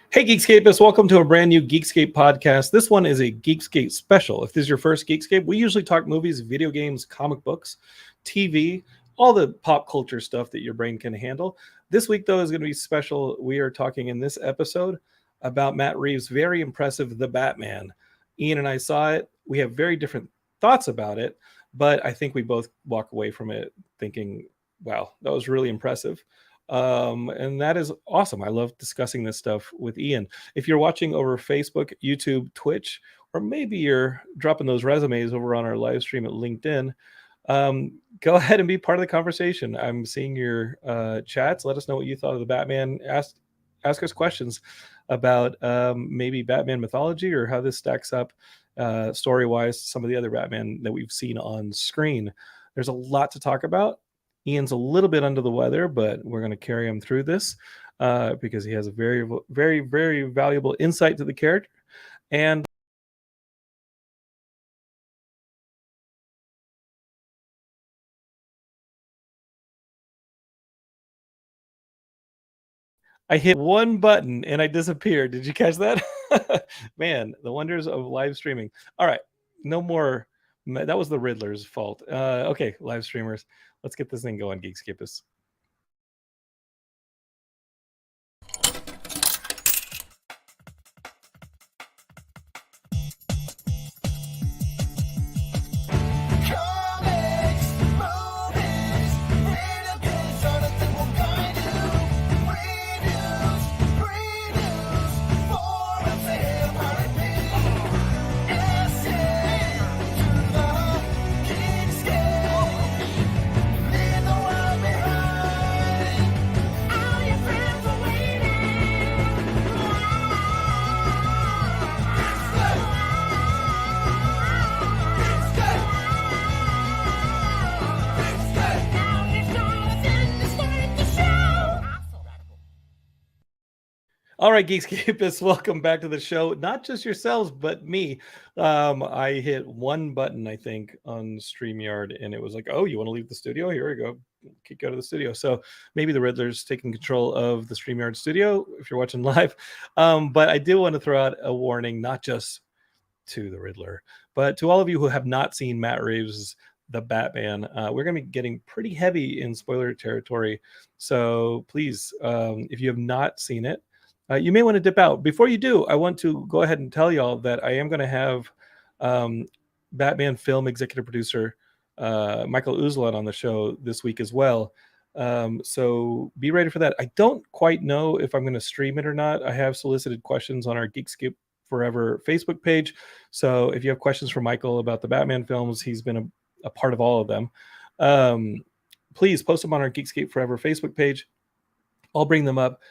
Hey, Geekscapists, welcome to a brand new Geekscape podcast. This one is a Geekscape Special. If this is your first Geekscape, we usually talk movies, video games, comic books, TV, all the pop culture stuff that your brain can handle. This week, though, is going to be special. We are talking in this episode about Matt Reeves' very impressive The Batman. Ian and I saw it. We have very different thoughts about it, but I think we both walk away from it thinking, wow, that was really impressive. And that is awesome. I love discussing this stuff with Ian. If you're watching over Facebook, YouTube, Twitch, or maybe you're dropping those resumes over on our live stream at LinkedIn, go ahead and be part of the conversation. I'm seeing your chats. Let us know what you thought of the Batman. Ask us questions about maybe Batman mythology or how this stacks up story-wise to some of the other Batman that we've seen on screen. There's a lot to talk about. Ian's a little bit under the weather, but we're going to carry him through this because he has a very, very, very valuable insight to the character. And I hit one button and I disappeared. Did you catch that? Man, the wonders of live streaming. All right, no more. That was the Riddler's fault. Okay, live streamers, let's get this thing going, Geekscapists. All right, Geekscapists, welcome back to the show. Not just yourselves, but me. I hit one button, I think, on StreamYard, and it was like, oh, you want to leave the studio? Here we go. Kick out of the studio. So maybe the Riddler's taking control of the StreamYard studio if you're watching live. But I do want to throw out a warning, not just to the Riddler, but to all of you who have not seen Matt Reeves' The Batman. We're going to be getting pretty heavy in spoiler territory. So please, if you have not seen it, you may want to dip out. Before you do, I want to go ahead and tell y'all that I am going to have Batman film executive producer Michael Uzlan on the show this week as well. So be ready for that. I don't quite know if I'm going to stream it or not. I have solicited questions on our Geekscape Forever Facebook page. So if you have questions for Michael about the Batman films, he's been a part of all of them. Please post them on our Geekscape Forever Facebook page. I'll bring them up.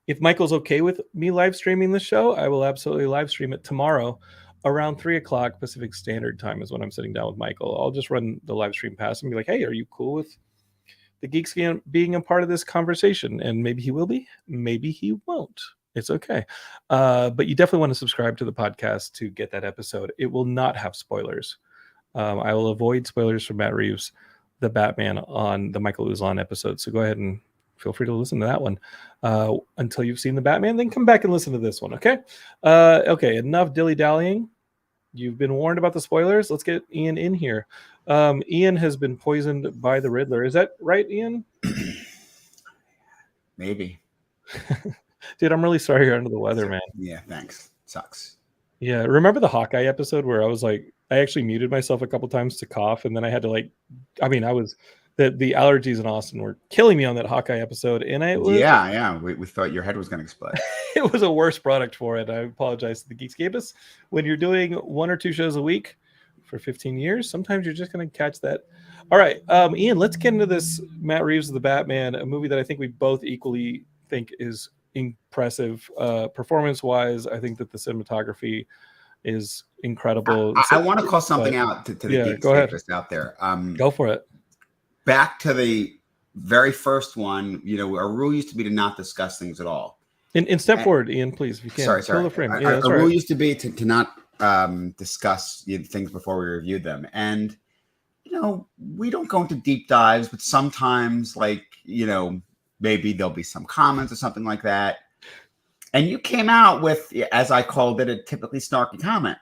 If Michael's okay with me live streaming the show, I will absolutely live stream it tomorrow around 3 o'clock Pacific Standard Time is when I'm sitting down with Michael. I'll just run the live stream past him and be like, hey, are you cool with the Geekscape being a part of this conversation? And maybe he will be, maybe he won't. It's okay. But you definitely want to subscribe to the podcast to get that episode. It will not have spoilers. I will avoid spoilers from Matt Reeves, the Batman, on the Michael Uzlan episode. So go ahead and feel free to listen to that one until you've seen the Batman. Then come back and listen to this one, okay? Okay, enough dilly-dallying. You've been warned about the spoilers. Let's get Ian in here. Ian has been poisoned by the Riddler. Is that right, Ian? Maybe. Dude, I'm really sorry you're under the weather, man. Yeah, thanks. Sucks. Yeah, remember the Hawkeye episode where I was like, I actually muted myself a couple times to cough, and then I had to the allergies in Austin were killing me on that Hawkeye episode, and we thought your head was going to explode. It was a worse product for it. I apologize to the Geekscapists. When you're doing 1 or 2 shows a week for 15 years, sometimes you're just going to catch that. All right, Ian, let's get into this Matt Reeves of the Batman, a movie that I think we both equally think is impressive performance-wise. I think that the cinematography is incredible. I want to call something out to the Geekscapists out there. Go for it. Back to the very first one, our rule used to be to not discuss things at all. And step forward, Ian, please, if you can. Sorry. Fill the frame. Our rule used to be to not discuss things before we reviewed them. And, we don't go into deep dives, but sometimes, maybe there'll be some comments or something like that. And you came out with, as I called it, a typically snarky comment.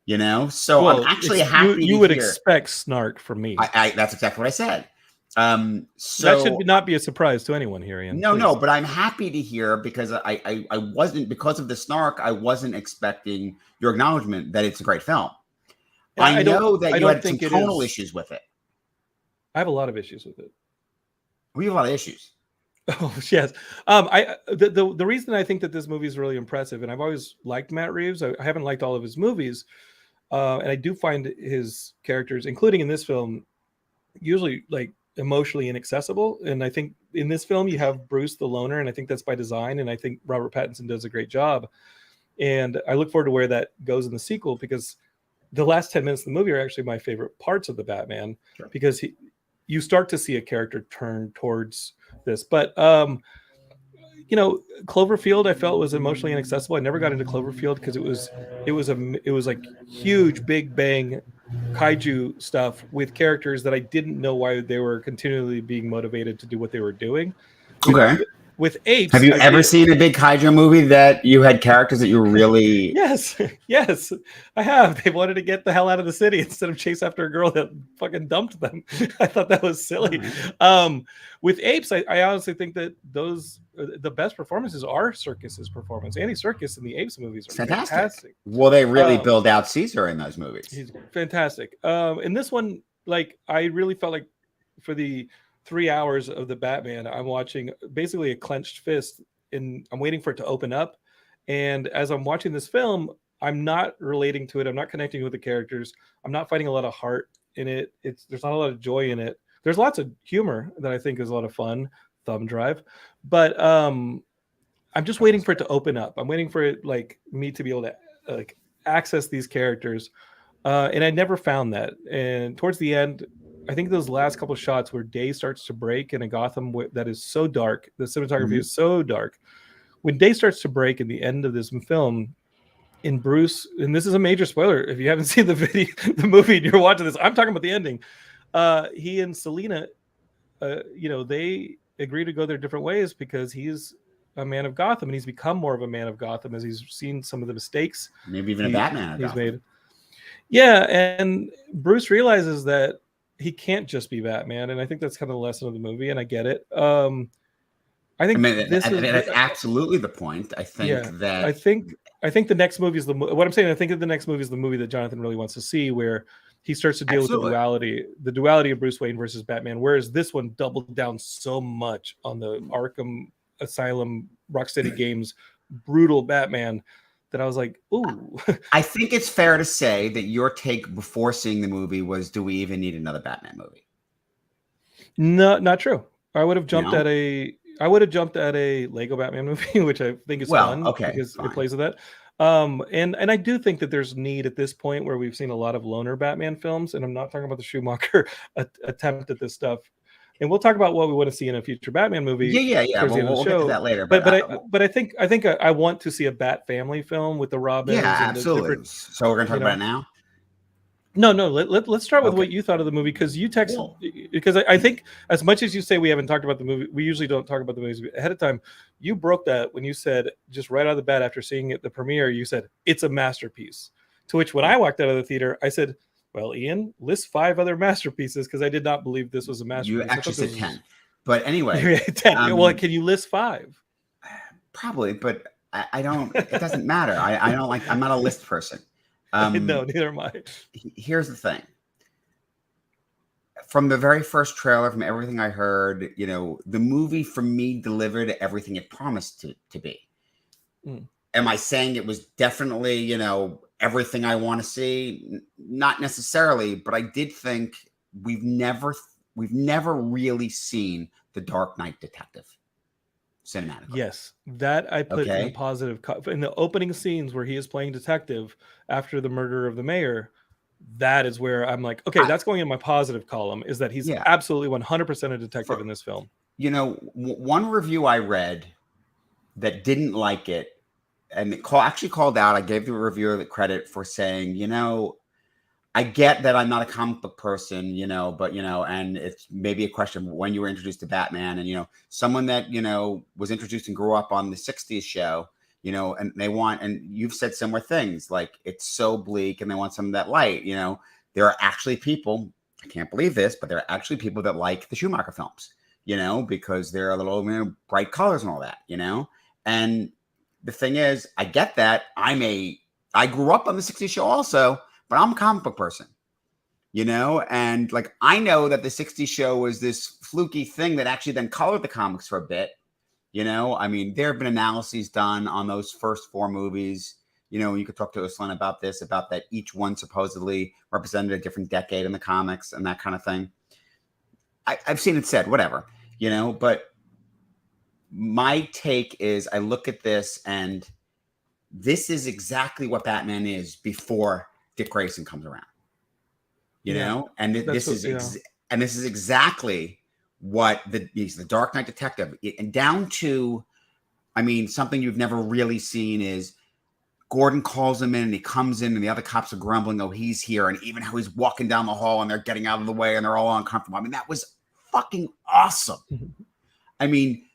You know, so Well, I'm actually happy you to would hear. expect snark from me. That's exactly what I said. That should not be a surprise to anyone here, Ian. No, but I'm happy to hear because I wasn't, because of the snark, I wasn't expecting your acknowledgement that it's a great film. I know that you had some tonal issues with it. I have a lot of issues with it. We have a lot of issues. Oh yes. The reason I think that this movie is really impressive, and I've always liked Matt Reeves. I haven't liked all of his movies, and I do find his characters, including in this film, usually like emotionally inaccessible. And I think in this film you have Bruce the loner, and I think that's by design. And I think Robert Pattinson does a great job. And I look forward to where that goes in the sequel, because the last 10 minutes of the movie are actually my favorite parts of the Batman, Sure. because you start to see a character turn towards this. But you know, Cloverfield I felt was emotionally inaccessible. I never got into Cloverfield because it was like huge Big Bang kaiju stuff with characters that I didn't know why they were continually being motivated to do what they were doing. Okay. With apes, have you ever seen a big kaiju movie that you had characters that you were really? Yes, I have. They wanted to get the hell out of the city instead of chase after a girl that fucking dumped them. I thought that was silly. Right. With apes, I honestly think that the best performances are Serkis's performance. Andy Serkis in the Apes movies are fantastic. Well, they really build out Caesar in those movies. He's fantastic. In this one, like, I really felt like for the 3 hours of the Batman, I'm watching basically a clenched fist, and I'm waiting for it to open up. And as I'm watching this film, I'm not relating to it. I'm not connecting with the characters. I'm not finding a lot of heart in it. There's not a lot of joy in it. There's lots of humor that I think is a lot of fun. Thumb drive. But I'm just waiting for it to open up. I'm waiting for it, like, me to be able to like access these characters. And I never found that. And towards the end, I think those last couple of shots where day starts to break in a Gotham that is so dark, the cinematography is so dark. When day starts to break in the end of this film, in Bruce, and this is a major spoiler if you haven't seen the movie and you're watching this, I'm talking about the ending. He and Selina, they agree to go their different ways because he's a man of Gotham, and he's become more of a man of Gotham as he's seen some of the mistakes. Maybe even a Batman he's made. Yeah, and Bruce realizes that he can't just be Batman, and I think that's kind of the lesson of the movie, and I get it. I think that's absolutely the point. I think that I think the next movie is what I'm saying. I think that the next movie is the movie that Jonathan really wants to see, where he starts to deal with the duality of Bruce Wayne versus Batman. Whereas this one doubled down so much on the Arkham Asylum, Rocksteady Games brutal Batman that I was like, ooh. I think it's fair to say that your take before seeing the movie was, do we even need another Batman movie? No, not true. I would have jumped at a Lego Batman movie, which I think is fun because it plays with that. And I do think that there's need at this point where we've seen a lot of loner Batman films, and I'm not talking about the Schumacher attempt at this stuff. And we'll talk about what we want to see in a future Batman movie. Yeah. We'll get to that later. But I think I want to see a Bat family film with the Robins. Yeah, absolutely. So we're gonna talk about it now. No. Let's start with what you thought of the movie, because you texted. Because I think as much as you say we haven't talked about the movie, we usually don't talk about the movies ahead of time. You broke that when you said, just right out of the bat after seeing it, the premiere, you said it's a masterpiece. To which when I walked out of the theater, I said, well, Ian, list 5 other masterpieces, because I did not believe this was a masterpiece. You actually said 10. But anyway. 10. Well, can you list 5? Probably, but I don't, it doesn't matter. I don't like, I'm not a list person. No, neither am I. Here's the thing. From the very first trailer, from everything I heard, the movie for me delivered everything it promised to be. Am I saying it was definitely, everything I want to see? Not necessarily, but I did think we've never really seen the Dark Knight Detective cinematically. Yes, that I put in the positive. In the opening scenes where he is playing detective after the murder of the mayor, that is where I'm like, okay, that's going in my positive column, is that he's absolutely 100% a detective in this film. One review I read that didn't like it, and it actually called out, I gave the reviewer the credit for saying, I get that I'm not a comic book person, but, and it's maybe a question of when you were introduced to Batman, and, someone that, was introduced and grew up on the 60s show, you know, and they want, and you've said similar things, like it's so bleak and they want some of that light, you know. There are actually people, I can't believe this, but there are actually people that like the Schumacher films, you know, because they're a little, you know, bright colors and all that, you know. And the thing is, I get that. I grew up on the 60s show also, but I'm a comic book person, you know, and like I know that the 60s show was this fluky thing that actually then colored the comics for a bit. You know, I mean, there have been analyses done on those first 4 movies. You know, you could talk to Uslan about this, about that each one supposedly represented a different decade in the comics and that kind of thing. I've seen it said, whatever, you know, but my take is I look at this and this is exactly what Batman is before Dick Grayson comes around, you know, and this is exactly what he's the Dark Knight detective, and down to, I mean, something you've never really seen is Gordon calls him in and he comes in and the other cops are grumbling, oh, he's here. And even how he's walking down the hall and they're getting out of the way and they're all uncomfortable. I mean, that was fucking awesome. I mean,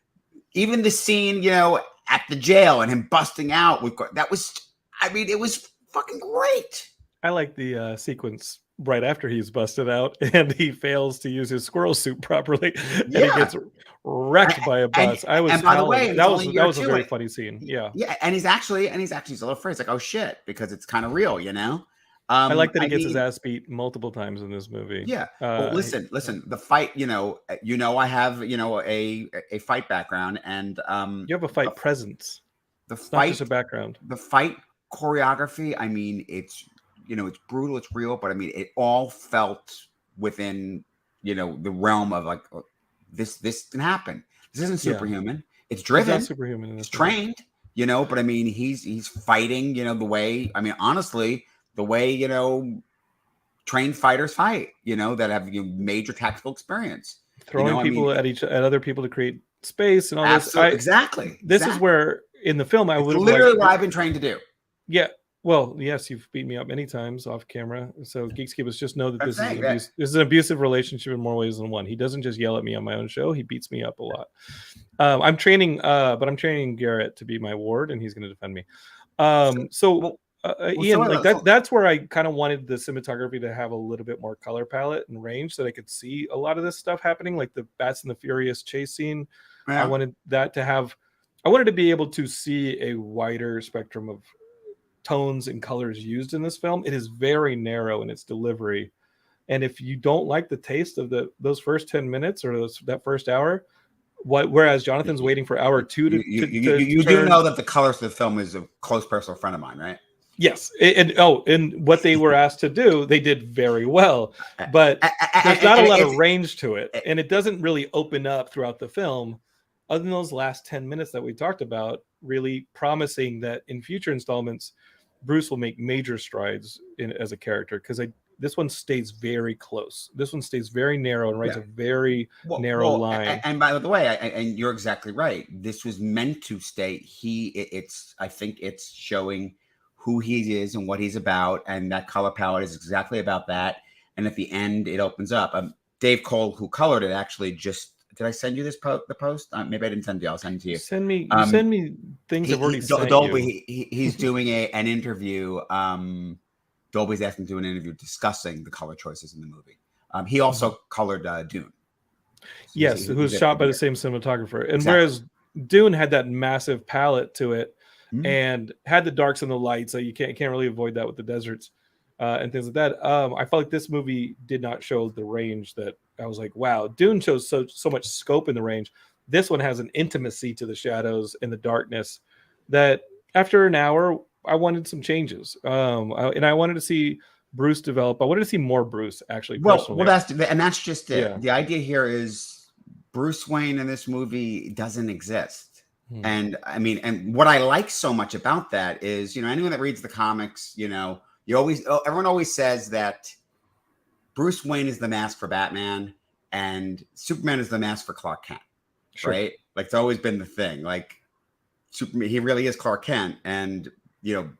even the scene, you know, at the jail and him busting out with that was, I mean, it was fucking great. I like the sequence right after he's busted out and he fails to use his squirrel suit properly and he gets wrecked by a bus. And by the way, that was a very funny scene. Yeah. And he's actually a little afraid. He's like, oh shit, because it's kind of real, you know? I like that he gets his ass beat multiple times in this movie. Yeah. Well, listen, the fight, you know, I have, you know, a fight background and you have a fight presence. It's not just a background. The fight choreography, I mean, it's, you know, it's brutal, it's real, but I mean, it all felt within, you know, the realm of like, this can happen. This isn't superhuman. It's driven. It's not superhuman. It's trained, you know, but I mean, he's fighting, you know, the way, I mean, honestly, the way, you know, trained fighters fight, you know, that have, you know, major tactical experience. Throwing people at other people to create space and all this. Exactly. This is where in the film I would literally what I've been trained to do. Yeah. Well, yes, you've beat me up many times off camera. So Geekscape, just know that this is an abusive relationship in more ways than one. He doesn't just yell at me on my own show. He beats me up a lot. I'm training Garrett to be my ward and he's going to defend me. Ian, that's where I kind of wanted the cinematography to have a little bit more color palette and range so that I could see a lot of this stuff happening, like the Bats and the Furious chase scene. Yeah. I wanted to be able to see a wider spectrum of tones and colors used in this film. It is very narrow in its delivery, and if you don't like the taste of those first 10 minutes or that first hour, whereas Jonathan's waiting for hour 2 to you do know that the colors of the film is a close personal friend of mine, right? Yes, and what they were asked to do, they did very well, but there's not a lot of range to it, and it doesn't really open up throughout the film, other than those last 10 minutes that we talked about, really promising that in future installments, Bruce will make major strides as a character, because this one stays very close. This one stays very narrow and writes a very narrow line. And by the way, and you're exactly right. This was meant to stay. I think it's showing who he is and what he's about, and that color palette is exactly about that. And at the end, it opens up. Dave Cole, who colored it, actually just. Did I send you this the post? Maybe I didn't send you. I'll send it to you. Send me things I've already sent Dolby, you. He's doing an interview. Dolby's asking to do an interview discussing the color choices in the movie. He also colored Dune. So yes, who's shot by the same cinematographer. And whereas Dune had that massive palette to it and had the darks and the lights, so you can't really avoid that with the deserts and things like that. I felt like this movie did not show the range that I was like, wow, Dune shows so much scope in the range. This one has an intimacy to the shadows and the darkness that after an hour, I wanted some changes. And I wanted to see Bruce develop. I wanted to see more Bruce, actually. Well, that's just it. Yeah. The idea here is Bruce Wayne in this movie doesn't exist. And I mean, and what I like so much about that is, you know, anyone that reads the comics, you know, everyone always says that Bruce Wayne is the mask for Batman and Superman is the mask for Clark Kent, right? Like it's always been the thing. Like Superman, he really is Clark Kent, and you know,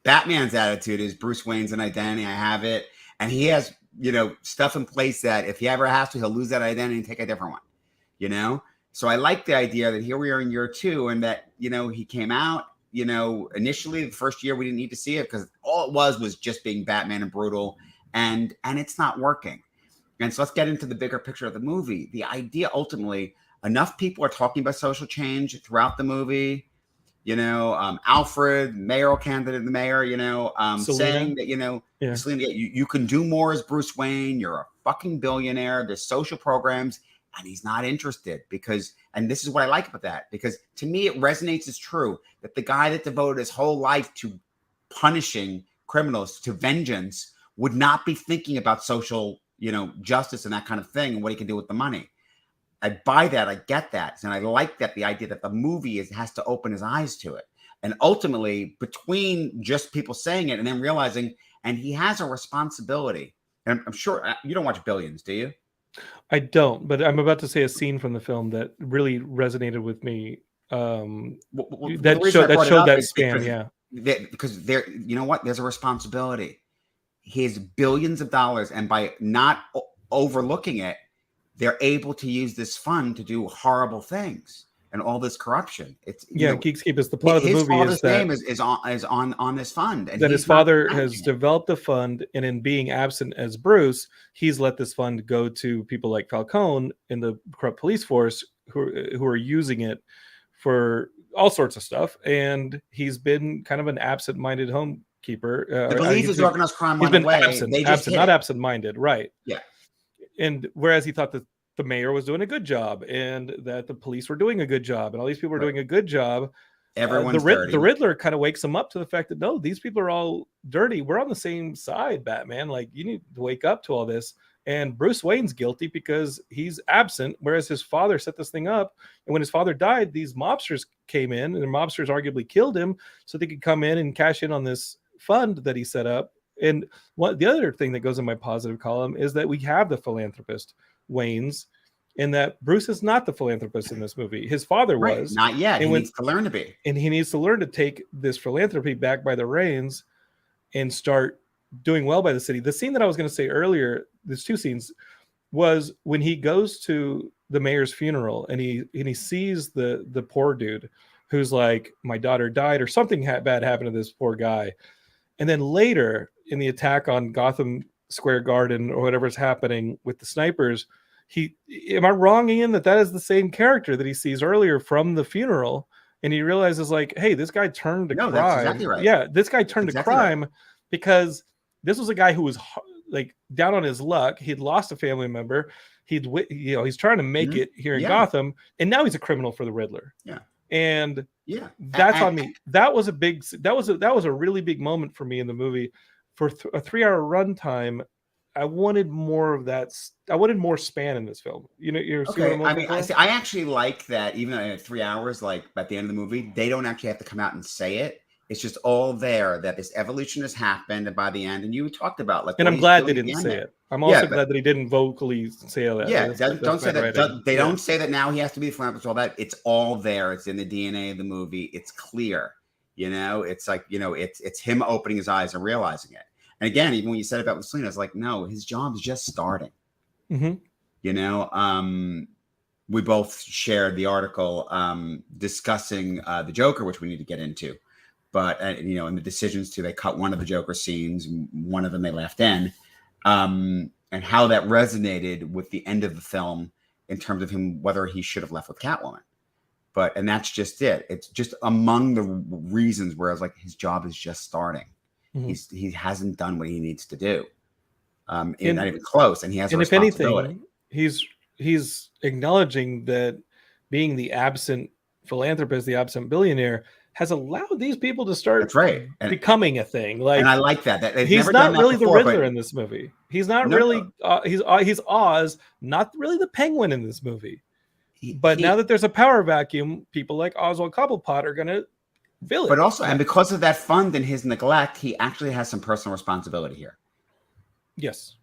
Batman's attitude is Bruce Wayne's an identity. I have it, and he has, you know, stuff in place that if he ever has to, he'll lose that identity and take a different one. You know, so I like the idea that here we are in year 2, and that, you know, he came out. initially the first year we didn't need to see it because all it was just being Batman and brutal, and it's not working. And so let's get into the bigger picture of the movie. The idea, ultimately, enough people are talking about social change throughout the movie. Alfred, mayoral candidate, the mayor, saying that, Selena, you can do more as Bruce Wayne. You're a fucking billionaire. There's social programs. And he's not interested and this is what I like about that, because to me, it resonates as true that the guy that devoted his whole life to punishing criminals, to vengeance, would not be thinking about social, justice and that kind of thing and what he can do with the money. I buy that. I get that. And I like that, the idea that the movie has to open his eyes to it. And ultimately, between just people saying it and then realizing, and he has a responsibility. And I'm sure you don't watch Billions, do you? I don't, but I'm about to say a scene from the film that really resonated with me. That showed that span, because there, you know what? There's a responsibility. He has billions of dollars, and by not overlooking it, they're able to use this fund to do horrible things and all this corruption. It's Geekscape is the plot of the movie. His name is on this fund, and that his father has developed the fund, and in being absent as Bruce, he's let this fund go to people like Falcone in the corrupt police force who are using it for all sorts of stuff. And he's been kind of an absent-minded homekeeper. I believe he's organized crime. He's been absent, not absent-minded, right? Yeah. And whereas he thought that the mayor was doing a good job and that the police were doing a good job and all these people were doing a good job, everyone's the Riddler kind of wakes him up to the fact that, no, these people are all dirty. We're on the same side, Batman. Like, you need to wake up to all this. And Bruce Wayne's guilty because he's absent, whereas his father set this thing up. And when his father died, these mobsters came in, and the mobsters arguably killed him so they could come in and cash in on this fund that he set up. And the other thing that goes in my positive column is that we have the philanthropist Waynes, and that Bruce is not the philanthropist in this movie. His father was. Not yet. He needs to learn to be. And he needs to learn to take this philanthropy back by the reins and start doing well by the city. The scene that I was going to say earlier, there's two scenes, was when he goes to the mayor's funeral and he sees the poor dude who's like, my daughter died, or something bad happened to this poor guy. And then later in the attack on Gotham Square Garden or whatever's happening with the snipers, am I wrong, Ian, that is the same character that he sees earlier from the funeral, and he realizes, like, hey, this guy turned to crime. That's exactly right. Yeah, this guy turned to crime because this was a guy who was like down on his luck. He'd lost a family member. He's trying to make it here in Gotham, and now he's a criminal for the Riddler. Yeah. And that's on me. That was a really big moment for me in the movie. For a 3-hour runtime, I wanted more of that. I wanted more span in this film. I actually like that. Even at 3 hours, like at the end of the movie, they don't actually have to come out and say it. It's just all there that this evolution has happened, and by the end, and you talked about like. And I'm glad they didn't say it. I'm also glad that he didn't vocally say that. Yeah, don't say that. They don't say that now he has to be a philanthropist. All that. It's all there. It's in the DNA of the movie. It's clear. It's like it's him opening his eyes and realizing it. And again, even when you said about Selena, it's like, no, his job is just starting. Mm-hmm. We both shared the article discussing the Joker, which we need to get into. But, and the decisions they cut one of the Joker scenes, one of them they left in, and how that resonated with the end of the film in terms of him, whether he should have left with Catwoman. And that's just it. It's just among the reasons where I was like, his job is just starting. Mm-hmm. He hasn't done what he needs to do. Not even close. And he has a responsibility. If anything, he's acknowledging that being the absent philanthropist, the absent billionaire, has allowed these people to start becoming a thing. Like, and I like that. He's not really the Riddler in this movie. He's not really. He's Oz, not really the Penguin in this movie. But now that there's a power vacuum, people like Oswald Cobblepot are going to fill it. But also, and because of that fund and his neglect, he actually has some personal responsibility here. Yes.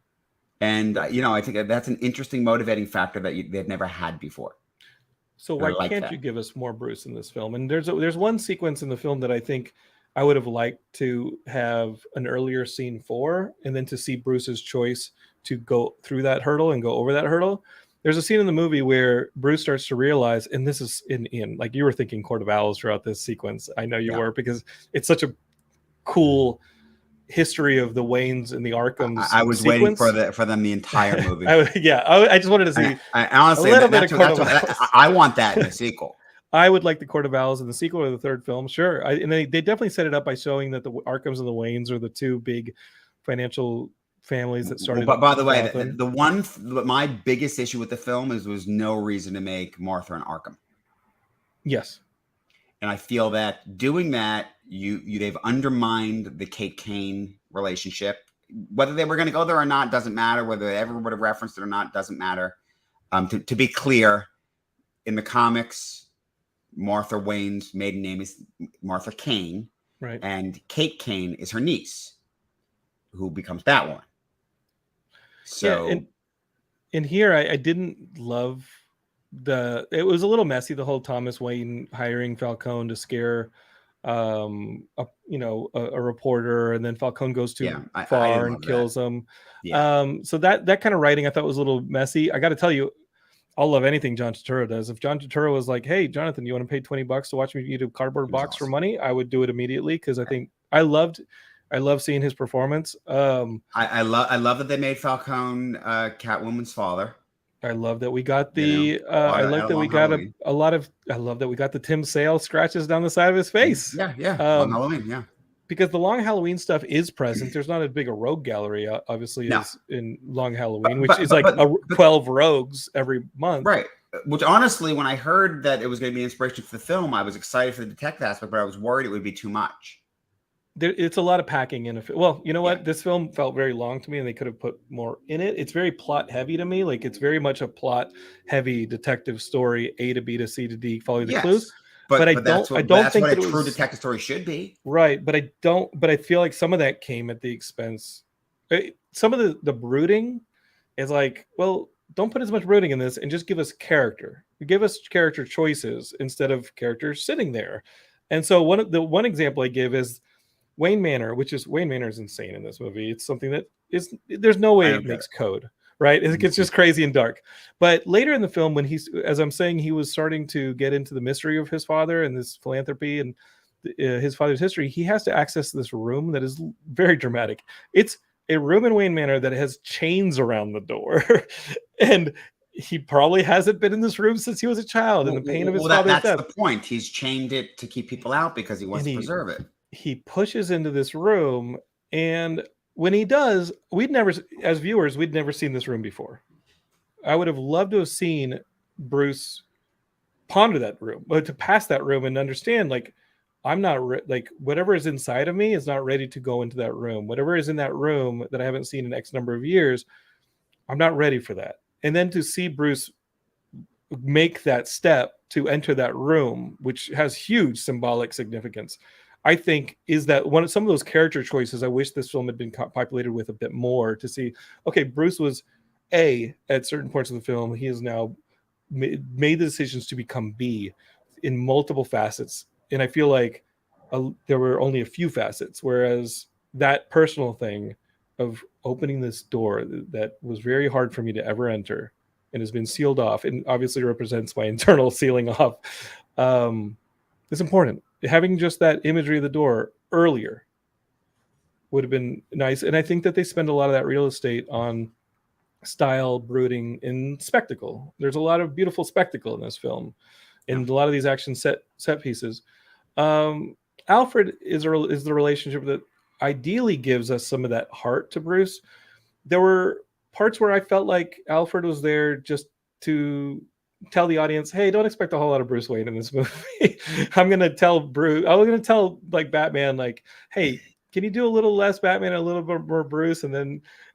And I think that's an interesting motivating factor that they've never had before. So why can't you give us more Bruce in this film? And there's one sequence in the film that I think I would have liked to have an earlier scene for, and then to see Bruce's choice to go through that hurdle and go over that hurdle. there's a scene in the movie where Bruce starts to realize, and this is in like you were thinking Court of Owls throughout this sequence. I know you were, because it's such a cool history of the Waynes and the Arkhams. I was sequence. waiting for them the entire movie. I just wanted to see honestly, a little bit of Court of Owls. I want that in a sequel. I would like the Court of Owls in the sequel or the third film, sure. And they definitely set it up by showing that the Arkhams and the Waynes are the two big financial families that started. But by the way, my biggest issue with the film is there was no reason to make Martha and Arkham. Yes, and I feel that doing that, they've undermined the Kate Kane relationship. Whether they were going to go there or not doesn't matter. Whether they ever would have referenced it or not doesn't matter. To be clear, in the comics, Martha Wayne's maiden name is Martha Kane, right? And Kate Kane is her niece, who becomes Batwoman. So, yeah, and here I didn't love it was a little messy, the whole Thomas Wayne hiring Falcone to scare a reporter, and then Falcone goes too far and kills him. So that kind of writing I thought was a little messy. I got to tell you, I'll love anything John Turturro does. If John Turturro was like, "Hey, Jonathan, you want to pay $20 to watch me eat a cardboard box for money?" I would do it immediately, because I think I love seeing his performance. I love that they made Falcone Catwoman's father. I love that we got the. I love that we got a lot of. I love that we got the Tim Sale scratches down the side of his face. Yeah. On Halloween, yeah. Because the Long Halloween stuff is present. There's not as big a rogue gallery, obviously, as in Long Halloween, which is like 12 rogues every month. Right. Which honestly, when I heard that it was going to be inspiration for the film, I was excited for the detective aspect, but I was worried it would be too much. It's a lot of packing in. Well, you know what? This film felt very long to me, and they could have put more in it. It's very plot heavy to me. Like, it's very much a plot heavy detective story, A to B to C to D, follow the clues. But I don't think that's what a true detective story should be. Right, but I feel like some of that came at the expense. Some of the brooding is like, well, don't put as much brooding in this and just give us character. Give us character choices instead of characters sitting there. And so one example I give is Wayne Manor, Wayne Manor is insane in this movie. It's something that there's no way it makes code. Right, it gets just crazy and dark. But later in the film, when as I'm saying, he was starting to get into the mystery of his father and this philanthropy and his father's history, he has to access this room that is very dramatic. It's a room in Wayne Manor that has chains around the door, and he probably hasn't been in this room since he was a child. And the pain of his father's death. That's the point. He's chained it to keep people out because he wants to preserve it. He pushes into this room, and when he does, as viewers, we'd never seen this room before. I would have loved to have seen Bruce ponder that room, but to pass that room and understand, like, I'm not like whatever is inside of me is not ready to go into that room. Whatever is in that room that I haven't seen in X number of years, I'm not ready for that. And then to see Bruce make that step to enter that room, which has huge symbolic significance, I think is that some of those character choices I wish this film had been populated with a bit more, to see, okay, Bruce was A at certain points of the film. He has now made the decisions to become B in multiple facets. And I feel like there were only a few facets, whereas that personal thing of opening this door that was very hard for me to ever enter and has been sealed off, and obviously represents my internal sealing off, is important. Having just that imagery of the door earlier would have been nice. And I think that they spend a lot of that real estate on style, brooding, and spectacle. There's a lot of beautiful spectacle in this film, and a lot of these action set pieces. Alfred is the relationship that ideally gives us some of that heart to Bruce. There were parts where I felt like Alfred was there just to tell the audience, hey, don't expect a whole lot of Bruce Wayne in this movie. I'm going to tell like Batman, like, hey, can you do a little less Batman, a little bit more Bruce? And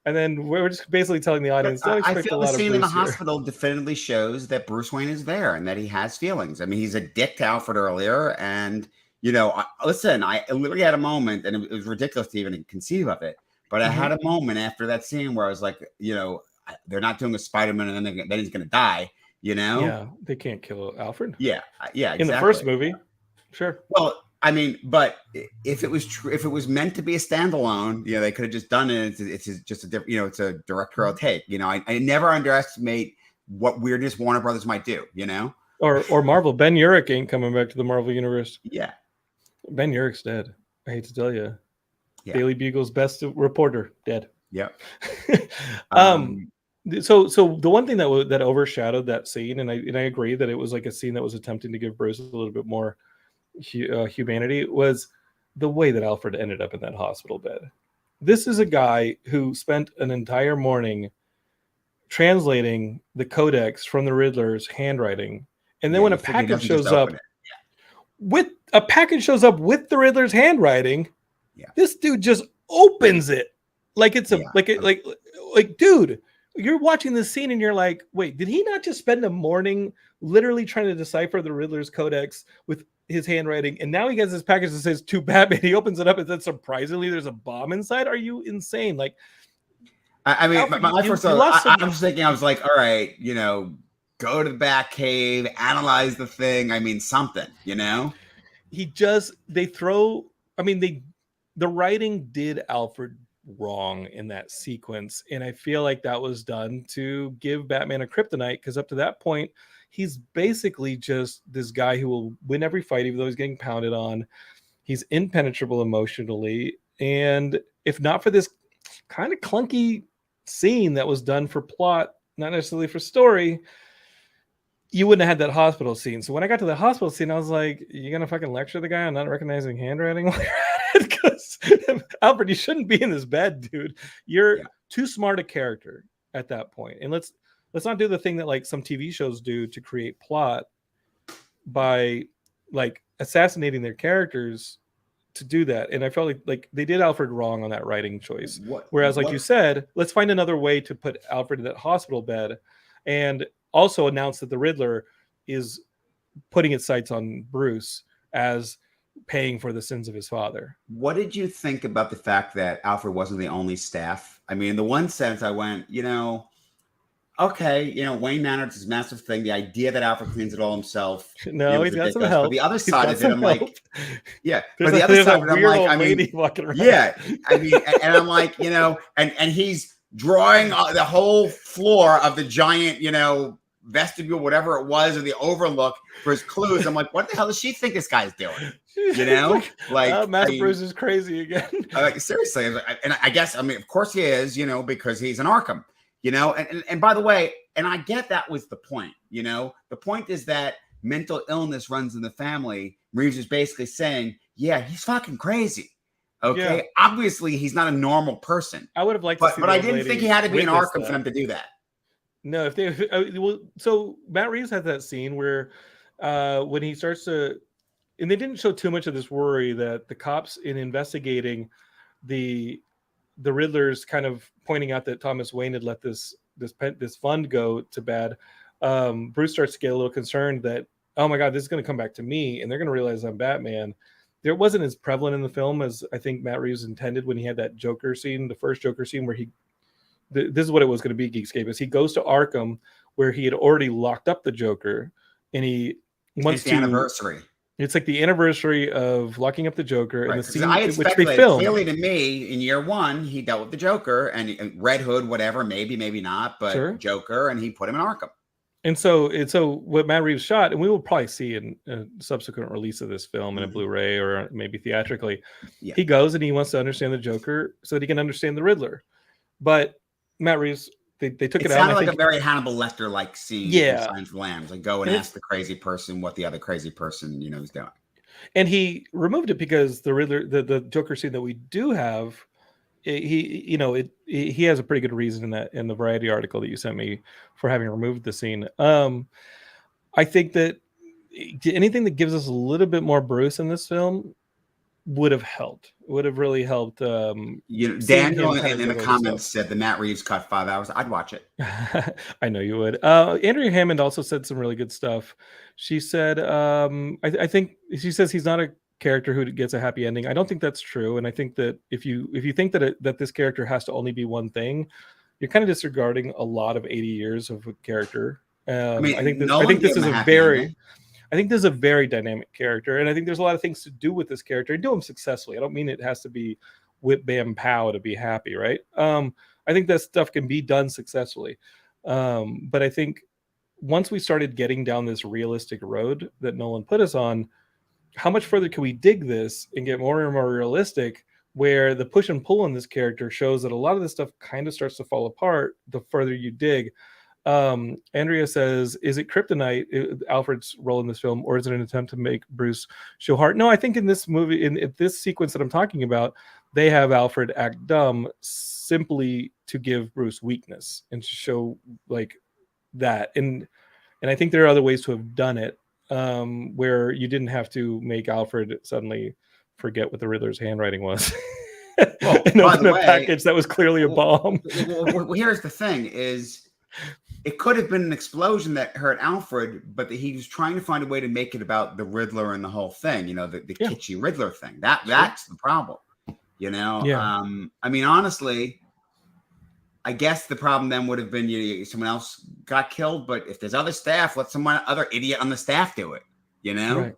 then we're just basically telling the audience, don't expect a lot of Bruce. I feel the scene in the hospital definitively shows that Bruce Wayne is there and that he has feelings. I mean, he's a dick to Alfred earlier. And, I literally had a moment, and it was ridiculous to even conceive of it. But I had a moment after that scene where I was like, they're not doing a Spider-Man and then he's going to die. Yeah, they can't kill Alfred. Yeah, exactly. In the first movie, sure. Well, I mean, but if it was true, if it was meant to be a standalone, they could have just done it. It's just a different, it's a directorial take. I never underestimate what weirdness Warner Brothers might do, you know? Or Marvel. Ben Urich ain't coming back to the Marvel universe. Yeah. Ben Urich's dead. I hate to tell you. Yeah. Daily Bugle's best reporter dead. Yeah. So the one thing that overshadowed that scene, and I agree that it was like a scene that was attempting to give Bruce a little bit more humanity, was the way that Alfred ended up in that hospital bed. This is a guy who spent an entire morning translating the codex from the Riddler's handwriting, and then when a package shows up with the Riddler's handwriting, this dude just opens it like it's like dude, you're watching this scene and you're like, wait, did he not just spend a morning literally trying to decipher the Riddler's codex with his handwriting, and now he gets this package that says to Batman? He opens it up and then surprisingly there's a bomb inside. Are you insane? Like, I mean, Alfred, my first thought, I was thinking, I was like, all right, you know, go to the Batcave, analyze the thing. I mean, something, you know. The writing did Alfred wrong in that sequence, and I feel like that was done to give Batman a kryptonite, because up to that point he's basically just this guy who will win every fight even though he's getting pounded on. He's impenetrable emotionally, and if not for this kind of clunky scene that was done for plot, not necessarily for story, you wouldn't have had that hospital scene. So when I got to the hospital scene, I was like, you gonna fucking lecture the guy on not recognizing handwriting? Because Alfred, you shouldn't be in this bed, dude. You're too smart a character at that point. And let's not do the thing that like some TV shows do to create plot by like assassinating their characters to do that. And I felt like they did Alfred wrong on that writing choice. Whereas like you said, let's find another way to put Alfred in that hospital bed, and also announce that the Riddler is putting its sights on Bruce as paying for the sins of his father. What did you think about the fact that Alfred wasn't the only staff? I mean, in the one sense, I went, you know, okay, you know, Wayne Manor, it's this massive thing. The idea that Alfred cleans it all himself. No, he's got some help. But the other side of it, I'm like, yeah. There's but the other side of it, I'm like, I mean, yeah. I mean, and I'm like, you know, and he's drawing the whole floor of the giant, you know, vestibule, whatever it was, or the overlook for his clues. I'm like, what the hell does she think this guy's doing? You know, like Master Bruce is crazy again. Like seriously, and I guess, I mean, of course he is, you know, because he's an Arkham, you know, and by the way, and I get that was the point, you know, the point is that mental illness runs in the family. Reeves is basically saying, yeah, he's fucking crazy. Okay, yeah. Obviously he's not a normal person. I would have liked to see but I didn't think he had to be an Arkham for them to do that. No, if they so Matt Reeves had that scene where when he starts to, and they didn't show too much of this worry that the cops in investigating the Riddler's kind of pointing out that Thomas Wayne had let this fund go to bad. Bruce starts to get a little concerned that, oh my God, this is going to come back to me, and they're going to realize I'm Batman. There wasn't as prevalent in the film as I think Matt Reeves intended when he had that Joker scene, the first Joker scene where this is what it was going to be, Geekscape, is he goes to Arkham where he had already locked up the Joker, and he wants to anniversary. It's like the anniversary of locking up the Joker, right, and the scene I had which they filmed. Clearly, to me, in year one, he dealt with the Joker and Red Hood, whatever, maybe not, but sure. Joker, and he put him in Arkham. And so what Matt Reeves shot, and we will probably see in a subsequent release of this film in a Blu-ray or maybe theatrically, he goes and he wants to understand the Joker so that he can understand the Riddler. But Matt Reeves, they took it out. It sounded like a very Hannibal Lecter-like scene. Yeah. Signs of the Lambs. Like go and ask the crazy person what the other crazy person, you know, is doing. And he removed it because the Riddler, the Joker scene that we do have, he has a pretty good reason in the Variety article that you sent me for having removed the scene. I think that anything that gives us a little bit more Bruce in this film would have helped. Would have really helped. Daniel in the comments said the Matt Reeves cut 5 hours. I'd watch it. I know you would. Andrea Hammond also said some really good stuff. She said, I think she says he's not a character who gets a happy ending. I don't think that's true. And I think that if you think that this character has to only be one thing, you're kind of disregarding a lot of 80 years of a character. I think this is a very dynamic character, and I think there's a lot of things to do with this character and do them successfully. I don't mean it has to be whip bam pow to be happy, right? I think that stuff can be done successfully, but I think once we started getting down this realistic road that Nolan put us on, how much further can we dig this and get more and more realistic, where the push and pull in this character shows that a lot of this stuff kind of starts to fall apart the further you dig. Andrea says, is it kryptonite, Alfred's role in this film, or is it an attempt to make Bruce show heart? No, I think in this movie, in this sequence that I'm talking about, they have Alfred act dumb simply to give Bruce weakness and to show like that. And I think there are other ways to have done it, where you didn't have to make Alfred suddenly forget what the Riddler's handwriting was. Well, and open a package that was clearly a bomb. Well, here's the thing is, it could have been an explosion that hurt Alfred, but he was trying to find a way to make it about the Riddler and the whole thing, the kitschy Riddler thing. That's the problem, Yeah. I mean, honestly, I guess the problem then would have been someone else got killed, but if there's other staff, let other idiot on the staff do it, Right.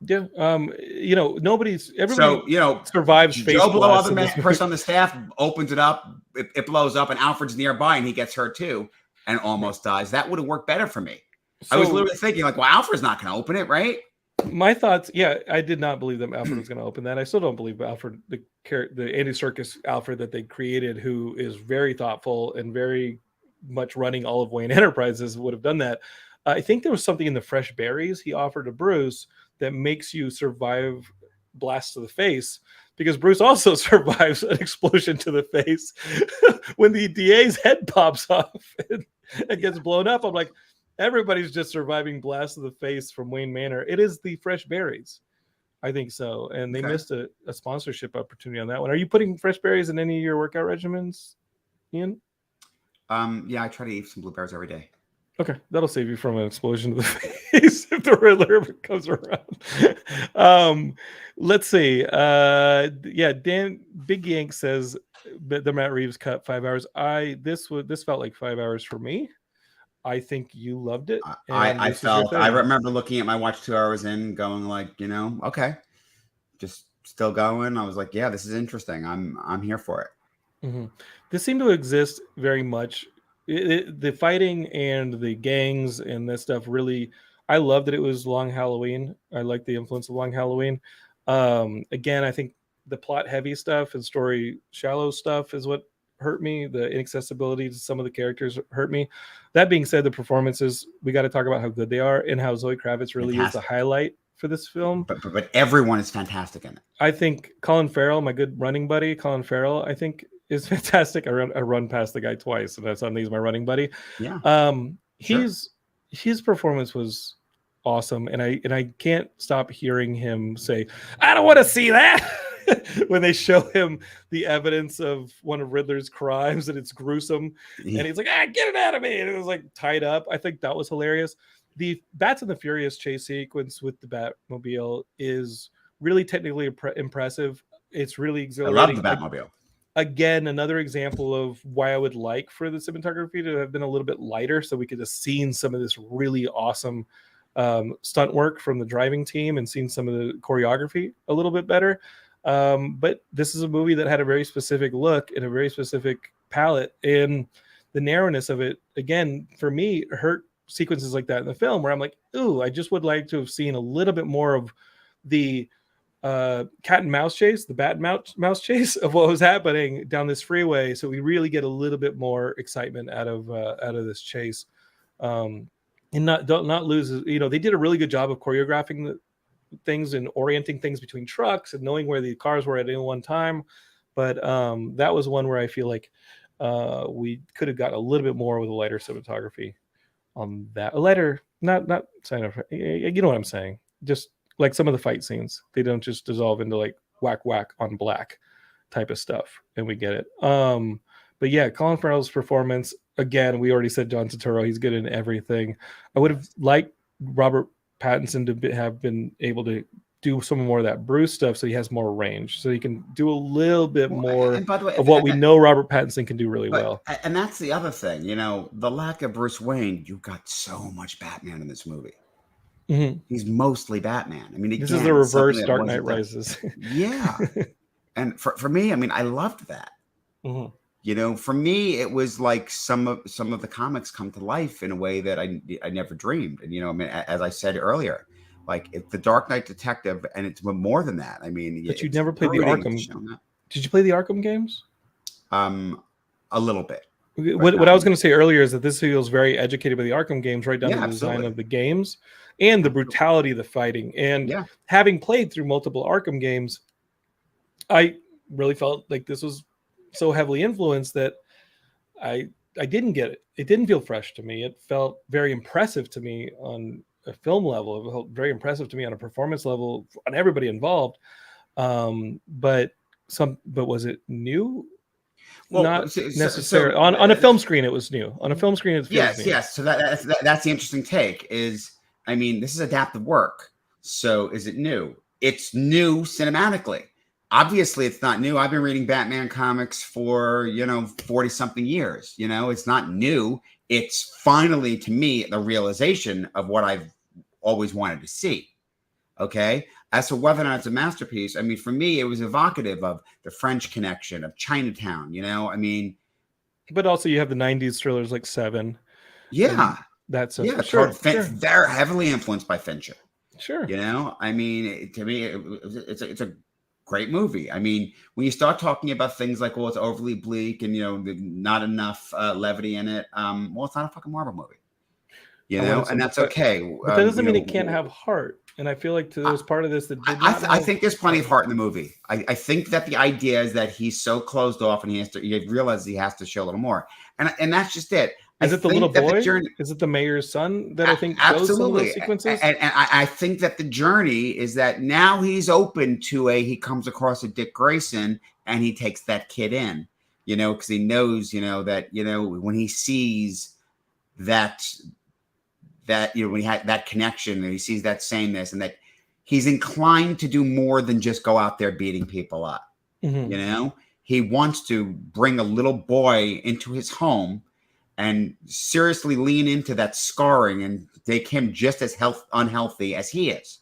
Yeah. Everybody survives face Joe Blow, blasts. other person on the staff opens it up, it blows up, and Alfred's nearby, and he gets hurt too, and almost dies. That would have worked better for me. I was literally thinking, like, well, Alfred's not going to open it, right? My thoughts, I did not believe that Alfred was going to open that. I still don't believe Alfred, the Andy Serkis Alfred that they created, who is very thoughtful and very much running all of Wayne Enterprises, would have done that. I think there was something in the fresh berries he offered to Bruce that makes you survive blasts to the face, because Bruce also survives an explosion to the face when the DA's head pops off and gets blown up. I'm like, everybody's just surviving blasts to the face from Wayne Manor. It is the fresh berries. I think so. And they missed a sponsorship opportunity on that one. Are you putting fresh berries in any of your workout regimens, Ian? Yeah, I try to eat some blueberries every day. Okay, that'll save you from an explosion to the face if the Riddler comes around. Let's see. Dan Big Yank says the Matt Reeves cut 5 hours. This felt like 5 hours for me. I think you loved it. I remember looking at my watch 2 hours in, going like, okay, just still going. I was like, yeah, this is interesting. I'm here for it. Mm-hmm. This seemed to exist very much. The fighting and the gangs and this stuff really, I loved that it was Long Halloween. I like the influence of Long Halloween. Again, I think the plot heavy stuff and story shallow stuff is what hurt me. The inaccessibility to some of the characters hurt me. That being said, the performances, we got to talk about how good they are and how Zoe Kravitz really is the highlight for this film. But everyone is fantastic in it. I think Colin Farrell, my good running buddy, Colin Farrell, I think is fantastic. I run past the guy twice, and I suddenly he's my running buddy. Yeah. His performance was awesome, and I can't stop hearing him say, "I don't want to see that." When they show him the evidence of one of Riddler's crimes, and it's gruesome, and he's like, get it out of me, and it was like tied up. I think that was hilarious. The Bats and the Furious chase sequence with the Batmobile is really technically impressive. It's really exhilarating. I love the Batmobile. Again, another example of why I would like for the cinematography to have been a little bit lighter, so we could have seen some of this really awesome stunt work from the driving team and seen some of the choreography a little bit better. But this is a movie that had a very specific look and a very specific palette, and the narrowness of it, again, for me, hurt sequences like that in the film where I'm like, ooh, I just would like to have seen a little bit more of the cat and mouse chase, the bat and mouse chase of what was happening down this freeway, so we really get a little bit more excitement out of this chase, and not lose. They did a really good job of choreographing the things and orienting things between trucks and knowing where the cars were at any one time, but that was one where I feel like we could have got a little bit more with a lighter cinematography on that. A lighter, not you know what I'm saying, just like some of the fight scenes, they don't just dissolve into like whack on black type of stuff, and we get it. But yeah, Colin Farrell's performance, again, we already said John Turturro, he's good in everything. I would have liked Robert Pattinson to have been able to do some more of that Bruce stuff, so he has more range, so he can do a little bit more of what we know Robert Pattinson can do really well. And that's the other thing, the lack of Bruce Wayne. You got so much Batman in this movie. Mm-hmm. He's mostly Batman. I mean, again, this is the reverse Dark Knight Rises. Yeah. And for me, I mean, I loved that. Mm-hmm. You know, for me, it was like some of the comics come to life in a way that I never dreamed. And, you know, I mean, as I said earlier, like it's the Dark Knight Detective, and it's more than that. I mean, But you it's never played the brooding, Arkham. it's shown up. Did you play the Arkham games? A little bit. What I was going to say earlier is that this feels very educated by the Arkham games, right down to the design of the games and the brutality of the fighting. And having played through multiple Arkham games, I really felt like this was so heavily influenced that I didn't get it. It didn't feel fresh to me. It felt very impressive to me on a film level. It felt very impressive to me on a performance level on everybody involved. But was it new? Well, not necessarily on a film screen. It was new. On a film screen, it feels new. Yes. So that's the interesting take. Is, I mean, this is adaptive work. So is it new? It's new cinematically. Obviously, it's not new. I've been reading Batman comics for 40-something years. You know, it's not new. It's finally, to me, the realization of what I've always wanted to see. Okay. As for whether or not it's a masterpiece, I mean, for me, it was evocative of the French Connection, of Chinatown, you know, I mean. But also you have the 90s thrillers like Seven. Yeah. That's sure. They're heavily influenced by Fincher. Sure. You know, I mean, to me, it's a great movie. I mean, when you start talking about things like, well, it's overly bleak and, you know, not enough levity in it, well, it's not a fucking Marvel movie. You know, and that's okay. But that doesn't mean it can't have heart. And I feel like there was part of this that did not I think there's plenty of heart in the movie. I think that the idea is that he's so closed off and he realizes he has to show a little more. And that's just it. Is it the little boy? Is it the mayor's son that I think absolutely shows some of those sequences? And I think that the journey is that now he's open to he comes across a Dick Grayson and he takes that kid in, you know, because he knows, you know, that, you know, when he sees that, you know, when he had that connection and he sees that sameness and that he's inclined to do more than just go out there beating people up. You know, he wants to bring a little boy into his home and seriously lean into that scarring and make him just as unhealthy as he is.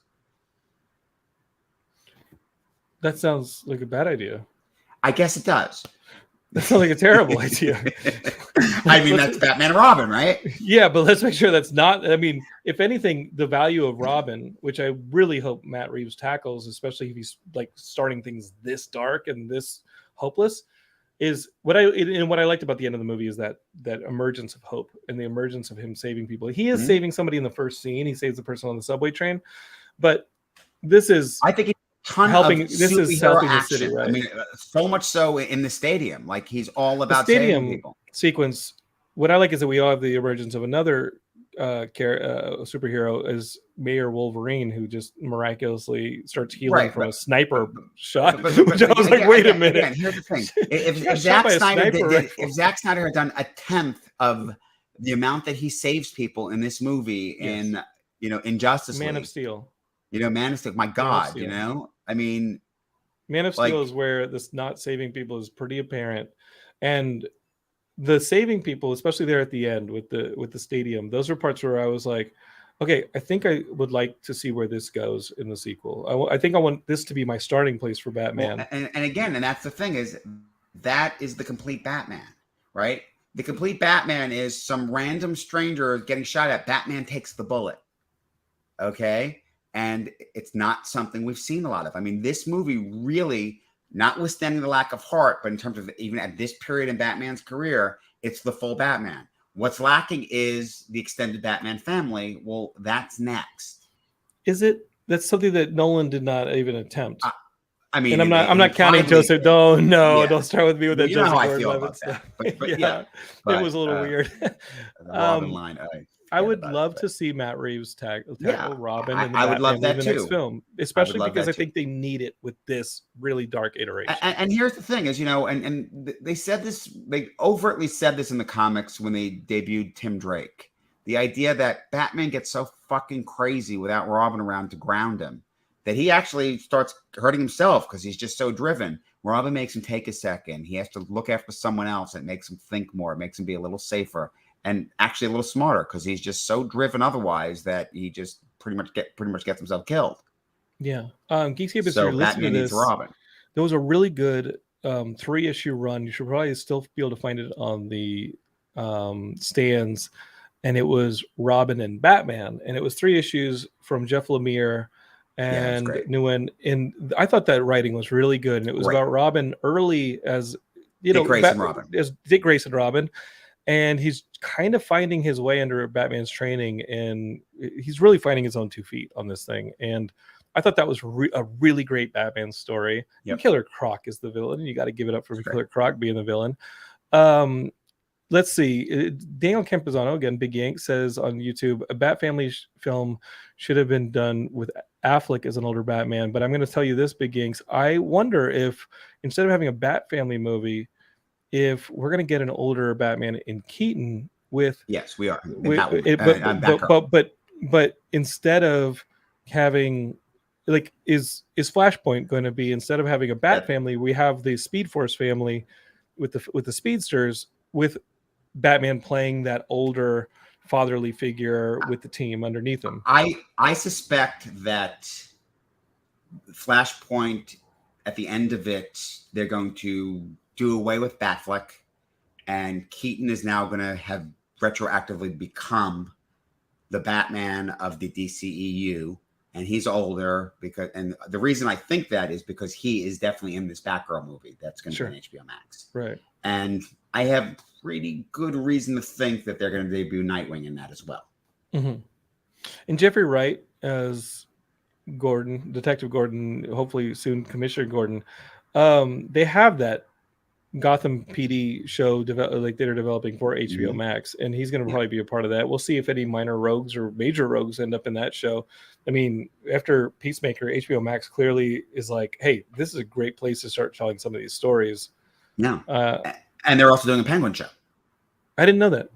That sounds like a bad idea. I guess it does. That sounds like a terrible idea. I mean, that's Batman and Robin, right? Yeah, but let's make sure that's not. I mean, if anything, the value of Robin, which I really hope Matt Reeves tackles, especially if he's like starting things this dark and this hopeless, is what I liked about the end of the movie is that emergence of hope and the emergence of him saving people. He is saving somebody in the first scene. He saves the person on the subway train, but this is, I think, helping the city, right? I mean, so much so in the stadium, like he's all about the stadium saving people. Sequence. What I like is that we all have the emergence of another superhero is Mayor Wolverine, who just miraculously starts healing from a sniper shot. Which I was like, wait a minute. Again, here's the thing: if Zack Snyder had done a tenth of the amount that he saves people in this movie in Justice League, Man of Steel. You know, Man of Steel. My God, you know, I mean, Man of Steel is where this not saving people is pretty apparent, and the saving people, especially there at the end with the stadium, those are parts where I was like, okay, I think I would like to see where this goes in the sequel. I think I want this to be my starting place for Batman. Well, and again, and that's the thing is that is the complete Batman, right? The complete Batman is some random stranger getting shot at. Batman takes the bullet. Okay. And it's not something we've seen a lot of. I mean, this movie really, notwithstanding the lack of heart, but in terms of even at this period in Batman's career, it's the full Batman. What's lacking is the extended Batman family. Well, that's next. Is it? That's something that Nolan did not even attempt. I mean, and I'm not counting Joseph. Don't start with me with that. You know how I feel about that. But it was a little weird. The Robin line. I would love to see Matt Reeves tackle Robin in the I would love that next film, especially because I think they need it with this really dark iteration. And here's the thing: is and they said this, they overtly said this in the comics when they debuted Tim Drake. The idea that Batman gets so fucking crazy without Robin around to ground him that he actually starts hurting himself because he's just so driven. Robin makes him take a second. He has to look after someone else. It makes him think more. It makes him be a little safer. And actually a little smarter because he's just so driven otherwise that he just pretty much gets himself killed. Yeah. Geekscape is so Batman needs Robin. There was a really good 3-issue run. You should probably still be able to find it on the stands. And it was Robin and Batman, and it was 3 issues from Jeff Lemire and Nguyen. And I thought that writing was really good, and it was about Robin early as Dick Grayson Robin. As Dick Grayson Robin, and he's kind of finding his way under Batman's training, and he's really finding his own 2 feet on this thing. And I thought that was a really great Batman story. Yep. Killer Croc is the villain, and you got to give it up for Killer Croc being the villain. Let's see. Daniel Campuzano, again, Big Yank, says on YouTube, a Bat Family film should have been done with Affleck as an older Batman. But I'm going to tell you this, Big Yanks. I wonder if, instead of having a Bat Family movie, if we're going to get an older Batman in Keaton with... Yes, we are. But instead of having... Like, is Flashpoint going to be, instead of having a Bat Family, we have the Speed Force family with the speedsters, with Batman playing that older fatherly figure with the team underneath him? I suspect that Flashpoint, at the end of it, they're going to do away with Batfleck, and Keaton is now going to have retroactively become the Batman of the DCEU, and he's older and the reason I think that is because he is definitely in this Batgirl movie that's going to be on HBO Max. Right. And I have pretty good reason to think that they're going to debut Nightwing in that as well. Mm-hmm. And Jeffrey Wright as Gordon, Detective Gordon, hopefully soon Commissioner Gordon. They have that Gotham PD show like they're developing for HBO Max, and he's going to probably be a part of that. We'll see if any minor rogues or major rogues end up in that show. I mean, after Peacemaker, HBO Max clearly is like, hey, this is a great place to start telling some of these stories. No. And they're also doing a Penguin show. I didn't know that.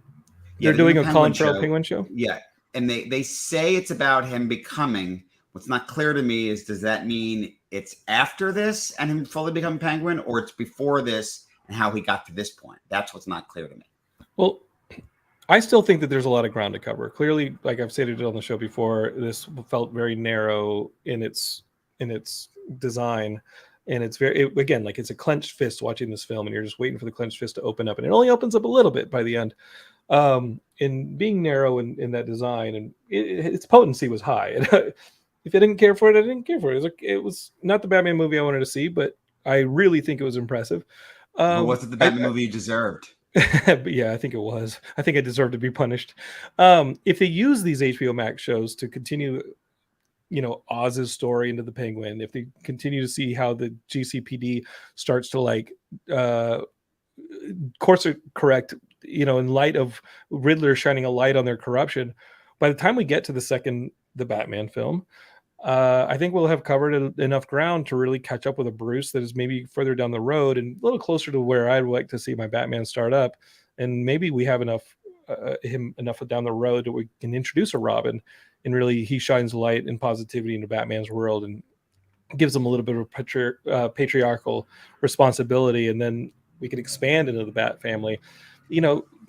They're doing a Colin Farrell Penguin show? Yeah. And they say it's about him becoming... What's not clear to me is, does that mean it's after this and him fully become Penguin, or it's before this and how he got to this point? That's what's not clear to me. Well, I still think that there's a lot of ground to cover. Clearly, like I've stated on the show before, this felt very narrow in its design. And it's again, like it's a clenched fist watching this film, and you're just waiting for the clenched fist to open up. And it only opens up a little bit by the end. In being narrow in that design, and its potency was high. If I didn't care for it, I didn't care for it. It was not the Batman movie I wanted to see, but I really think it was impressive. But was it the Batman movie you deserved? But yeah, I think it was. I think I deserved to be punished. If they use these HBO Max shows to continue, Oz's story into the Penguin, if they continue to see how the GCPD starts to course correct, in light of Riddler shining a light on their corruption, by the time we get to the Batman film, I think we'll have covered enough ground to really catch up with a Bruce that is maybe further down the road and a little closer to where I'd like to see my Batman start up. And maybe we have enough down the road that we can introduce a Robin, and really he shines light and positivity into Batman's world and gives him a little bit of patriarchal responsibility. And then we can expand into the Bat family.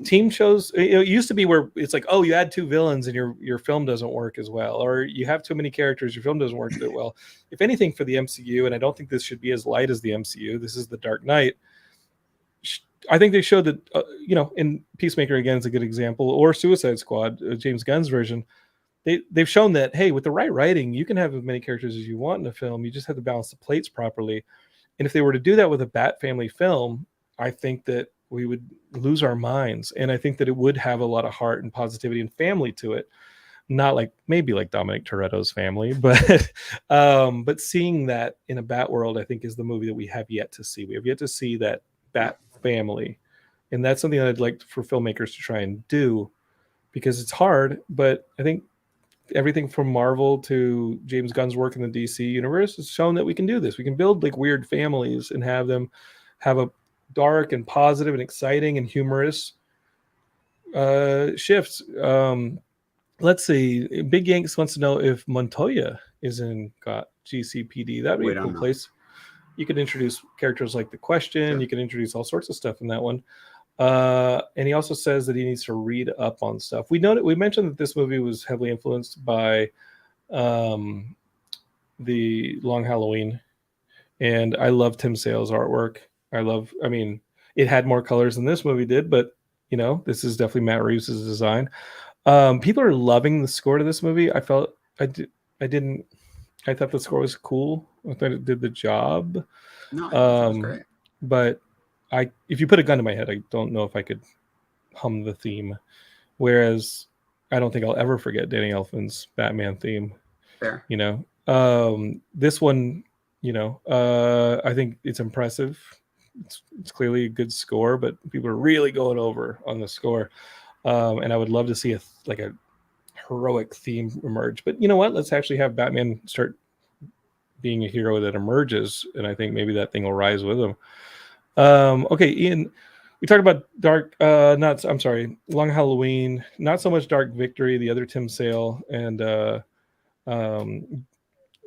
Team shows, it used to be where it's like, oh, you add 2 villains and your film doesn't work as well, or you have too many characters, your film doesn't work that well. If anything, for the MCU, and I don't think this should be as light as the MCU, this is the Dark Knight. I think they showed that, in Peacemaker, again, is a good example, or Suicide Squad, James Gunn's version. They've shown that, hey, with the right writing, you can have as many characters as you want in a film. You just have to balance the plates properly. And if they were to do that with a Bat family film, I think that we would lose our minds. And I think that it would have a lot of heart and positivity and family to it. Not maybe like Dominic Toretto's family, but seeing that in a Bat world, I think is the movie that we have yet to see. We have yet to see that Bat family. And that's something that I'd like for filmmakers to try and do, because it's hard, but I think everything from Marvel to James Gunn's work in the DC universe has shown that we can do this. We can build weird families and have them have a dark and positive and exciting and humorous shifts. Let's see. Big Yanks wants to know if Montoya is in GCPD. That'd be a cool place. You could introduce characters like The Question. Sure. You can introduce all sorts of stuff in that one. And he also says that he needs to read up on stuff. We mentioned that this movie was heavily influenced by the Long Halloween, and I love Tim Sale's artwork. I mean, it had more colors than this movie did, but this is definitely Matt Reeves' design. People are loving the score to this movie. I thought the score was cool. I thought it did the job. No, I thought it was great. But if you put a gun to my head, I don't know if I could hum the theme. Whereas I don't think I'll ever forget Danny Elfman's Batman theme. Fair. This one, I think it's impressive. It's clearly a good score, but people are really going over on the score. And I would love to see a heroic theme emerge. But you know what? Let's actually have Batman start being a hero that emerges, and I think maybe that thing will rise with him. Okay, Ian, we talked about Long Halloween, not so much Dark Victory, the other Tim Sale and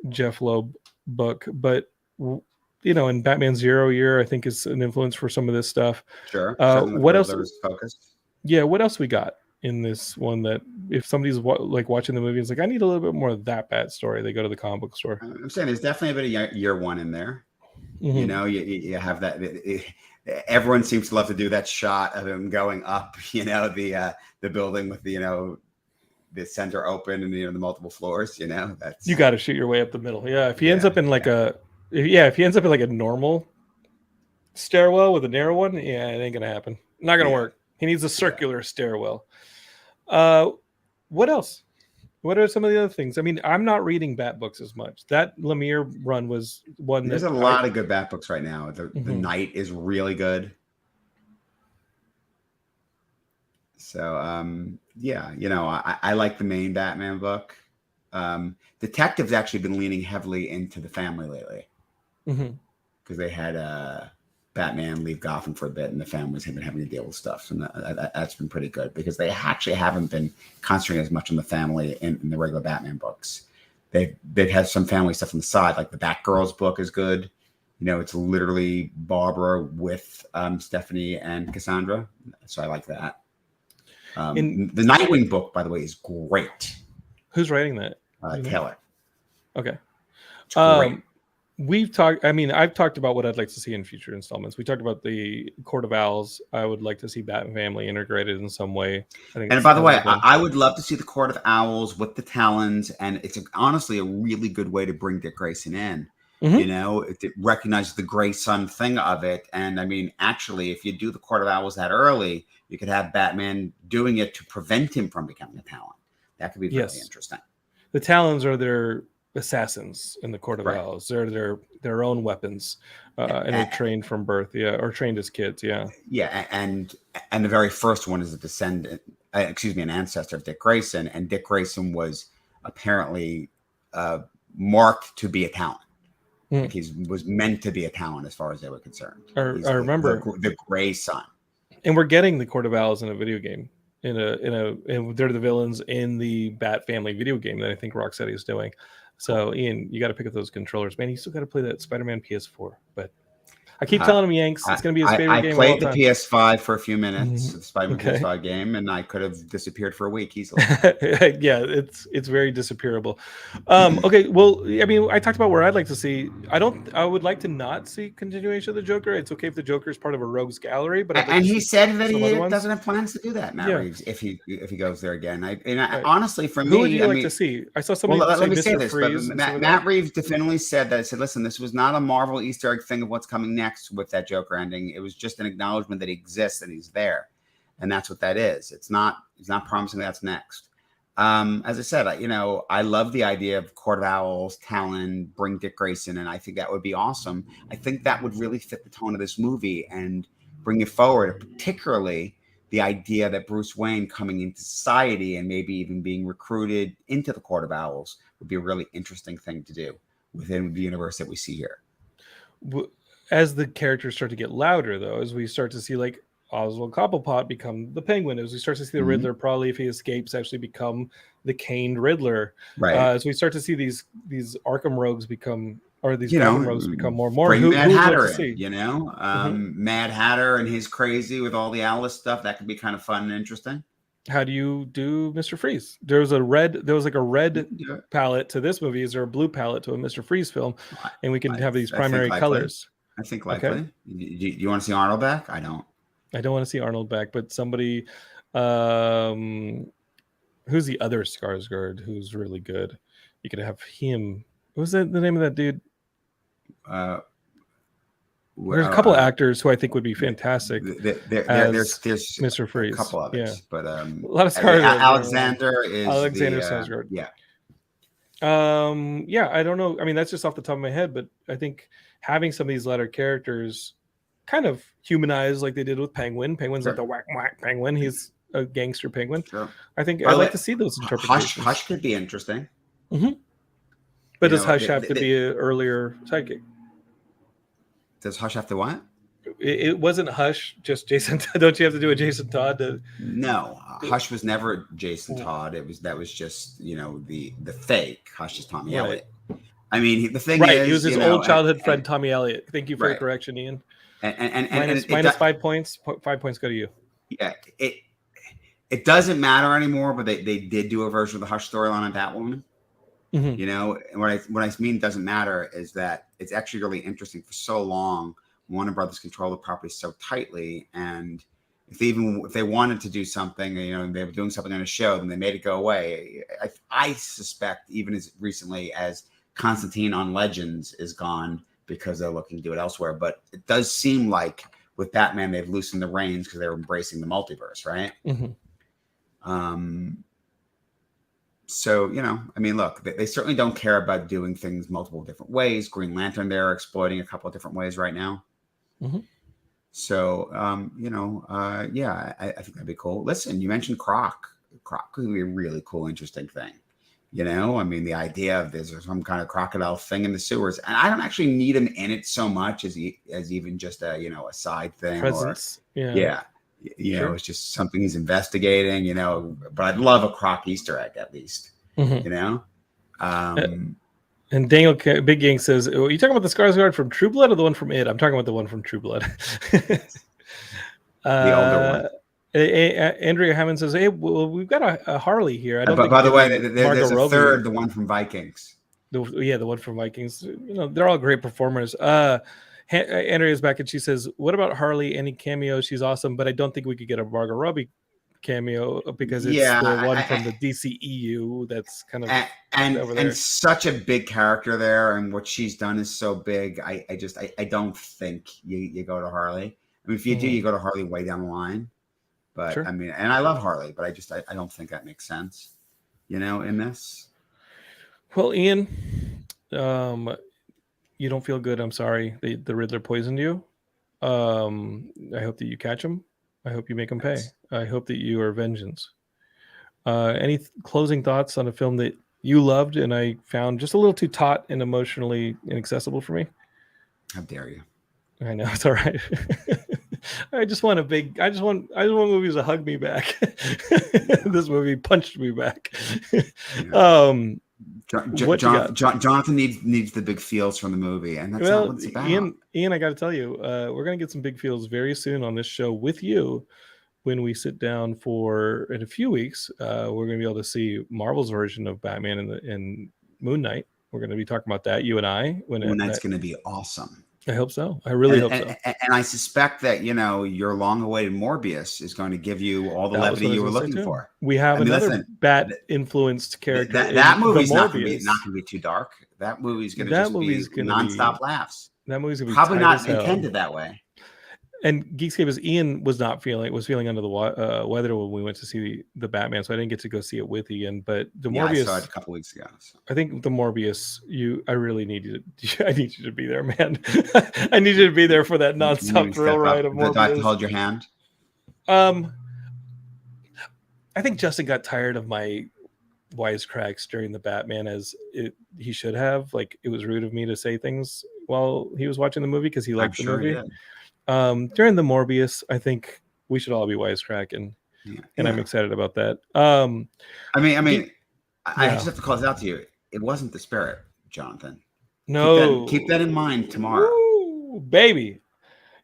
Jeff Loeb book, but in Batman Zero Year, I think is an influence for some of this stuff. Sure. What else? Focused. Yeah, what else we got in this one that if somebody's watching the movie, it's like, I need a little bit more of that Bat story, they go to the comic book store. I'm saying there's definitely a bit of year one in there. Mm-hmm. You have that. Everyone seems to love to do that shot of him going up, the building with the center open and the multiple floors. That's you got to shoot your way up the middle. Yeah, if he ends up in if he ends up in like a normal stairwell with a narrow one, it ain't gonna happen. Not gonna work. He needs a circular stairwell. What else? What are some of the other things? I mean, I'm not reading Bat books as much. That Lemire run was one. There's a lot of good Bat books right now. The Night is really good. So, I like the main Batman book. Detectives actually been leaning heavily into the family lately because they had Batman leave Gotham for a bit, and the families have been having to deal with stuff, and that's been pretty good because they actually haven't been concentrating as much on the family in the regular Batman books. They've had some family stuff on the side, like the Batgirls book is good. It's literally Barbara with Stephanie and Cassandra, so I like that. The Nightwing book, by the way, is great. Who's writing that? Taylor. Okay. It's great. I've talked about what I'd like to see in future installments. We talked about the Court of Owls. I would like to see Bat and Family integrated in some way. And by the way, I would love to see the Court of Owls with the Talons, and it's honestly a really good way to bring Dick Grayson in. It recognizes the Gray Sun thing of it. And I mean, actually, if you do the Court of Owls that early, you could have Batman doing it to prevent him from becoming a Talon. That could be really interesting. The Talons are their assassins in the Court of Owls. They're their own weapons, and they're trained from birth, or trained as kids, and the very first one is an ancestor of Dick Grayson, and Dick Grayson was apparently marked to be a Talon. Like he was meant to be a Talon as far as they were concerned. I remember the Gray Sun, and we're getting the Court of Owls in a video game. And they're the villains in the Bat Family video game that I think Rocksteady is doing. So, Ian, you got to pick up those controllers, man. You still got to play that Spider-Man PS4. But I keep telling him, Yanks, it's going to be his favorite game. I played the PS5 for a few minutes, the Spider-Man PS5 game, and I could have disappeared for a week easily. Yeah, it's very disappearable. Okay, well, I mean, I talked about where I'd like to see. I would like to not see continuation of the Joker. It's okay if the Joker is part of a rogues gallery, but he said that he doesn't have plans to do that, Matt Reeves, if he goes there again. Honestly, for me, who would you like to see? I saw somebody. Well, let me say this. Matt Reeves definitely said that. He said, "Listen, this was not a Marvel Easter egg thing of what's coming next with that Joker ending. It was just an acknowledgement that he exists and he's there, and that's what that is. He's not promising that's next." As I said, I love the idea of Court of Owls, Talon, bring Dick Grayson, and I think that would be awesome. I think that would really fit the tone of this movie and bring it forward, particularly the idea that Bruce Wayne coming into society and maybe even being recruited into the Court of Owls would be a really interesting thing to do within the universe that we see here. As the characters start to get louder, though, as we start to see like Oswald Cobblepot become the Penguin, as we start to see the Riddler, probably if he escapes, actually become the caned Riddler. Right. As we start to see these Arkham rogues become, or these Arkham rogues become more and more. Bring Mad Hatter in, Mad Hatter and his crazy with all the Alice stuff. That could be kind of fun and interesting. How do you do Mr. Freeze? There was a red palette to this movie. Is there a blue palette to a Mr. Freeze film? And we can have these primary colors. I think Okay. likely. You want to see Arnold back? I don't. I don't want to see Arnold back, but somebody, who's the other Skarsgård who's really good? You could have him. What was that the name of that dude? There's a couple of actors who I think would be fantastic There's Mr. Freeze. A couple others, Yeah. but A lot of Skarsgård. Alexander is Alexander Skarsgård. Yeah. Yeah, I don't know. I mean, that's just off the top of my head, but I think having some of these latter characters kind of humanized like they did with Penguin. Penguin's not the whack whack penguin. He's a gangster penguin. Sure. I think I'd like to see those interpretations. Hush could be interesting. Mm-hmm. But does Hush have to be an earlier sidekick? Does Hush have to what? It wasn't Hush, just Jason. Don't you have to do a Jason Todd? No, Hush was never Jason Todd. That was just the fake. Hush is Tommy Elliott. I mean, the thing is, he was his old childhood friend Tommy Elliott. Thank you for the correction, Ian. And minus 5 points. 5 points go to you. Yeah, it doesn't matter anymore. But they did do a version of the Hush storyline on Batwoman. Mm-hmm. And what I mean doesn't matter is that it's actually really interesting. For so long, Warner Brothers controlled the property so tightly, and if they wanted to do something, they were doing something on a show, then they made it go away. I suspect even as recently as Constantine on Legends is gone because they're looking to do it elsewhere. But it does seem like with Batman they've loosened the reins because they're embracing the multiverse, right? Mm-hmm. So, I mean, look, they certainly don't care about doing things multiple different ways. Green Lantern, they're exploiting a couple of different ways right now. Mm-hmm. So, yeah, I think that'd be cool. Listen, you mentioned Croc. Croc could be a really cool, interesting thing. I mean, the idea of there's some kind of crocodile thing in the sewers, and I don't actually need him in it so much as even just a side thing. Presence. Yeah. Sure. It's just something he's investigating, but I'd love a Croc Easter egg at least, And Daniel Big Gang says, are you talking about the Skarsgård from True Blood or the one from It? I'm talking about the one from True Blood. The older one. Andrea Hammond says, hey, well, we've got a Harley here. I don't think by the way, there's a third, the one from Vikings. The one from Vikings. They're all great performers. Andrea's back and she says, what about Harley? Any cameo? She's awesome, but I don't think we could get a Margot Robbie cameo because it's the one from the DCEU that's kind of over there. And such a big character there, and what she's done is so big. I don't think you go to Harley. I mean, if you do, you go to Harley way down the line. But sure. I mean, and I love Harley, but I don't think that makes sense, in this. Well, Ian, you don't feel good. I'm sorry. The Riddler poisoned you. I hope that you catch him. I hope you make him pay. I hope that you are vengeance. Any closing thoughts on a film that you loved and I found just a little too taut and emotionally inaccessible for me? How dare you? I know, it's all right. I just want movies to hug me back. This movie punched me back. Jonathan needs the big feels from the movie, and that's not what it's about. Ian, I got to tell you, we're going to get some big feels very soon on this show with you when we sit down in a few weeks. We're going to be able to see Marvel's version of Batman and Moon Knight. We're going to be talking about that, you and I. Moon Knight's going to be awesome. I hope so. I really hope so. And I suspect that, your long-awaited Morbius is going to give you all the levity you were looking for. We have another Bat-influenced character. That movie's not going to be too dark. That movie's going to just be nonstop laughs. That movie's going to be probably not intended that way. And Geekscape is Ian was feeling under the weather when we went to see the Batman, so I didn't get to go see it with Ian. But the Morbius, I saw it a couple weeks ago. So. I think the Morbius, I really need you to. I need you to be there, man. I need you to be there for that nonstop thrill ride of Morbius. Do I have to hold your hand? I think Justin got tired of my wisecracks during the Batman, he should have. Like, it was rude of me to say things while he was watching the movie because he liked the movie. During the Morbius, I think we should all be wisecracking, and I'm excited about that. I just have to call this out to you. It wasn't the spirit, Jonathan. No, keep that in mind tomorrow. Woo, baby.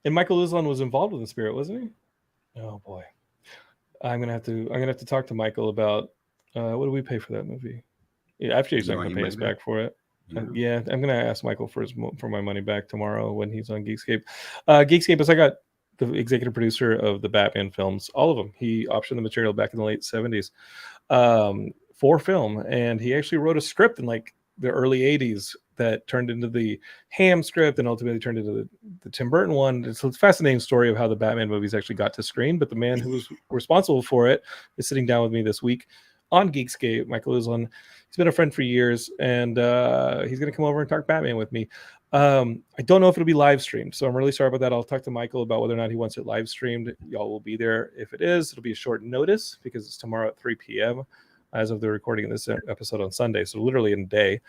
And Michael Uslan was involved with the spirit, wasn't he? Oh boy, I'm gonna have to talk to Michael about what do we pay for that movie? Yeah, FJ's not gonna pay us back for it. Yeah, I'm gonna ask Michael for my money back tomorrow when he's on Geekscape. Geekscape is I got the executive producer of the Batman films, all of them. He optioned the material back in the late 70s for film, and he actually wrote a script in like the early 80s that turned into the Ham script and ultimately turned into the Tim Burton one. It's a fascinating story of how the Batman movies actually got to screen, but the man who was responsible for it is sitting down with me this week on Geekscape. Michael is on. He's been a friend for years, and he's going to come over and talk Batman with me. I don't know if it'll be live streamed, so I'm really sorry about that. I'll talk to Michael about whether or not he wants it live streamed. Y'all will be there. If it is, it'll be a short notice because it's tomorrow at 3 p.m. as of the recording of this episode on Sunday, so literally in a day.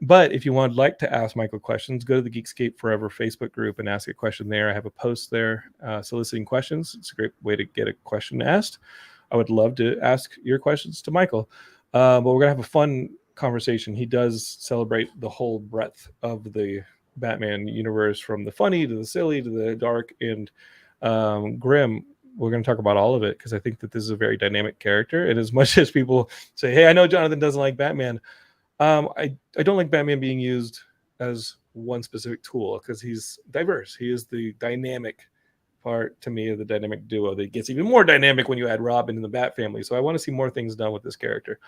But if you would like to ask Michael questions, go to the Geekscape Forever Facebook group and ask a question there. I have a post there soliciting questions. It's a great way to get a question asked. I would love to ask your questions to Michael. But we're going to have a fun conversation. He does celebrate the whole breadth of the Batman universe, from the funny to the silly to the dark and grim. We're going to talk about all of it because I think that this is a very dynamic character. And as much as people say, hey, I know Jonathan doesn't like Batman, I don't like Batman being used as one specific tool because he's diverse. He is the dynamic part to me of the dynamic duo that gets even more dynamic when you add Robin in the Bat family. So I want to see more things done with this character.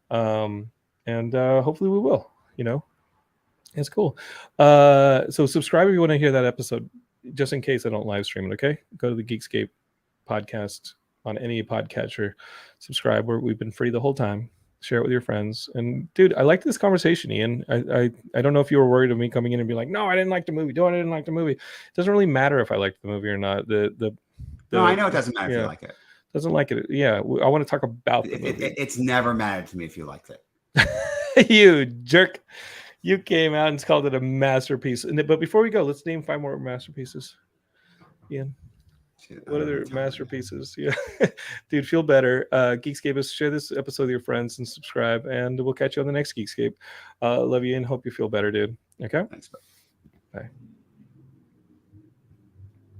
And hopefully we will, it's cool. So subscribe if you want to hear that episode, just in case I don't live stream it. Okay. Go to the Geekscape podcast on any podcatcher, subscribe. We've been free the whole time. Share it with your friends. And dude, I liked this conversation, Ian. I don't know if you were worried of me coming in and be like, no, I didn't like the movie. I didn't like the movie. It doesn't really matter if I liked the movie or not. No, I know it doesn't matter if you like it. Doesn't like it. Yeah, I want to talk about the movie. It's never mattered to me if you liked it. You jerk. You came out and called it a masterpiece. But before we go, let's name 5 more masterpieces. Ian. What other masterpieces? Yeah, dude, feel better. Geekscape, share this episode with your friends and subscribe, and we'll catch you on the next Geekscape. Love you and hope you feel better, dude. Okay. Thanks, bud. Bye.